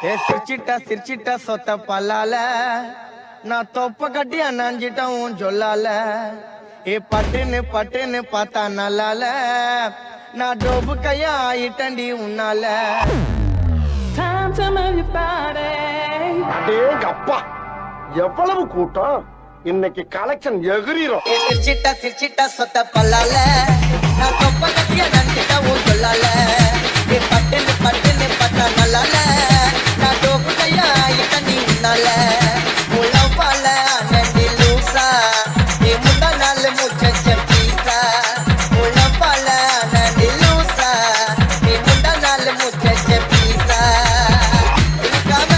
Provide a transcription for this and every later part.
சிரிச்சிட்டா சொத்த பல்லால நான் தொப்ப கட்டி அண்ணாஞ்சிட்டேன் உன் சொல்லால பட்டுன்னு பார்த்தா நல்லால நான் டோப்பு கையா ஆயிட்டண்டி உன்னால அப்பா எவ்வளவு கூட்டம் இன்னைக்கு கலெக்ஷன் எகிரிரும். சிரிச்சிட்டா சொத்த பல்லால நான் தொப்ப கட்டி அண்ணாஞ்சிட்டேன் உன் சொல்லால பட்டுன்னு பார்த்தா நல்லால நான் டோப்பு கையா ஆயிட்டண்டி உன்னால உழவால அண்ணி லூசா முந்தா நாள் முச்ச பீசா உழவால அண்ணி லூசா முந்தா நாள் முச்ச பீசா இருக்காம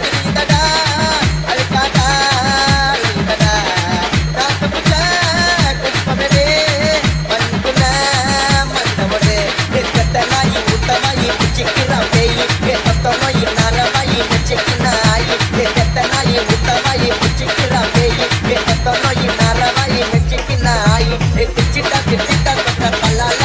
திரிந்தடா அழுக்காடா அழுந்தடா ராத்து புச்ச குப்பமடே மண்குல மண்டவடே கத்தனாயி முத்தமாயி பிச்சிக்கிறா பேயி கத்தமாயி நரமாயி நெச்சிக்கினாயி கத்தனாயி முத்தமாயி பிச்சிக்கிறா பேயி கத்தமாயி நரமாயி நெச்சிக்கினாயி பிச்சிட்டா கொத்த பல்லால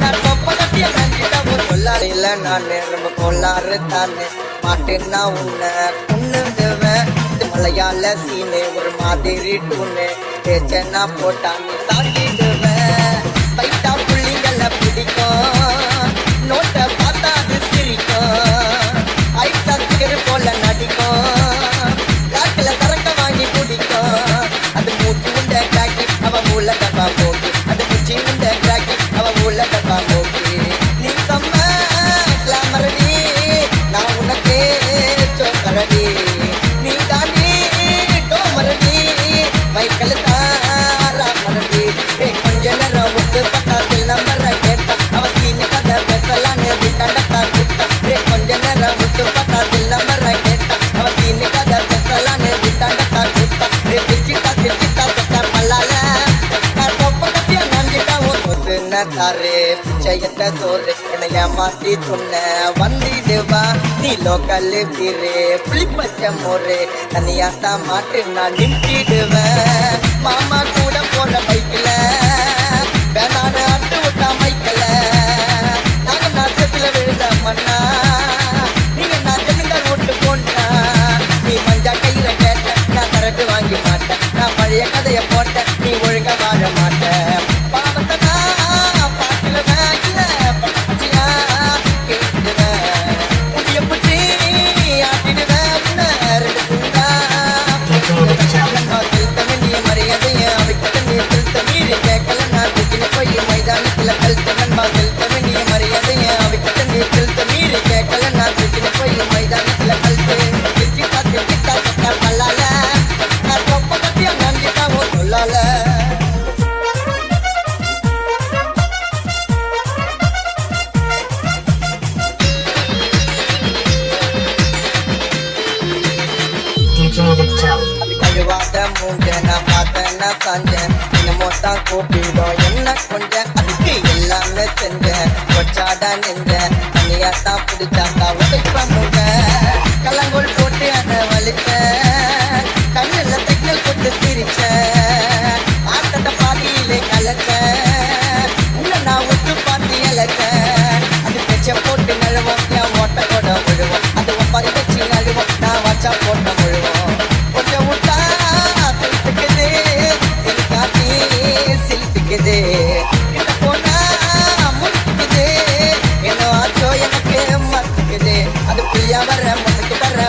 நான் கொப்ப கட்டிய நஞ்சிட்டா ஒரு கொல்லாறு இல்ல நானு ரொம்ப கொல்லாறு தானே மாட்டேன்னா உன்னை உன்னுடுவேன் மலையாள சீனு ஒரு மாதிரி டூனு தேச்சனா போட்டா நீ தாண்டிடுவேன் பைட்டா புள்ளிங்கள பிடிக்கும் நோட்டை பார்த்தா அது சிரிக்கும் ஐட்டா திரு போல நடிக்கும் காக்கில சரக்க வாங்கி குடிக்கும் அது மூச்சு உண்ட காக்கி அவ மூல டப்பா போக்கி அது மூச்சு உண்ட காக்கி அவ மூல டப்பா போக்கி நீ செம்ம கிளாமரடி நான் உனக்கே சோக்கரடி நீ தாண்டி டோமரடி மைக்கல் தாராமரடி கொஞ்ச நேரம் விட்டு பக்கத்தில் நம்பரை கேட்டா அவ சீனி கதை பேசலான்னு விட்டா விட்டா கொஞ்ச நேரம் விட்டு பக்கத்தில் நம்பரை கேட்டா அவ சீனி கதை பேசலான்னு விட்டா விட்டா சிரிச்சிட்டா சொத்த பல்லால நான் தொப்ப கட்டிய நஞ்சிட்டா ஒன்னு தாரு பிச்சையத்த சோறு என்னைய மாத்தி சொன்ன வந்திடுவா நீ லோக்கல் பீரு புளி பச்சை மோரு தனியாத்தா மாட்டு நான் நிமிட்டிடுவேன் மாமா கூட போற பைக்கில வேணாடு அட்டு விட்டா மைக்கல நாங்க நாசத்துல விழுந்த மண்ணா நீங்க நாச்சமிந்த ஓட்டு போட்டா நீ மஞ்சா கையில கேட்ட நான் கரட்டு வாங்கி மாட்டேன் நான் பழைய கதைய போட்டேன் நீ ஒழுங்கா வாழ மாட்டேன் பாவத்தை நான் பாட்டுலுவேன் இல்ல பச்சியா கேட்டுடுவேன் முடிய புட்டி ஆட்டிடுவேன் உன்னை ரெண்டு குண்டா செலுத்தவன் மரியாதைய அவைக்கிட்ட நீ செலுத்த மீறி கேட்கல நான் தூக்கின போய் மைதானத்துல கழுத்தவன் செலுத்தவன் மரியாதைய அவைக்கிட்ட நீ செலுத்த மீறி கேட்கல நான் தூக்கின போய் மைதானத்துல கழுத்து சிரிச்சிட்டா சொத்த பல்லால நான் தொப்ப கட்டிய நஞ்சிட்டா ஓ சொல்லால கழுவாத மூஞ்ச நான் பார்த்தேன்னா சாஞ்சேன் இன்னமோத்தான் கூப்பிடும் என்ன கொஞ்சம் அதுக்கு எல்லாமே செஞ்சேன் கொச்சாடா நெஞ்ச தனியாத்தான் பிடிச்சாத்தா உடைப்ப மூங்க கலங்கோல் போட்டு அதை வலிச்சேன் கண்ணில் சிக்னல் போட்டு சிரிச்சேன் ஆட்டத்தை பாதியிலே கலச்சேன் உன்னை நான் ஒத்து பாத்தி இழச்சேன் அது பெச்ச போட்டு நழுவோம் என் ஓட்ட கூட விழுவோம் அது ஒப்பாரி வச்சு நழுவோம் நான் வச்சா போட்ட முழுவோம் கொஞ்சம் விட்டா சிரித்துக்குது சிரிக்காட்டி சிரித்துக்குது கிட்ட போனா முடிச்சுக்குது என்ன ஆச்சோ எனக்கு மறந்துக்குது அது புரியா வர மனக்கு வர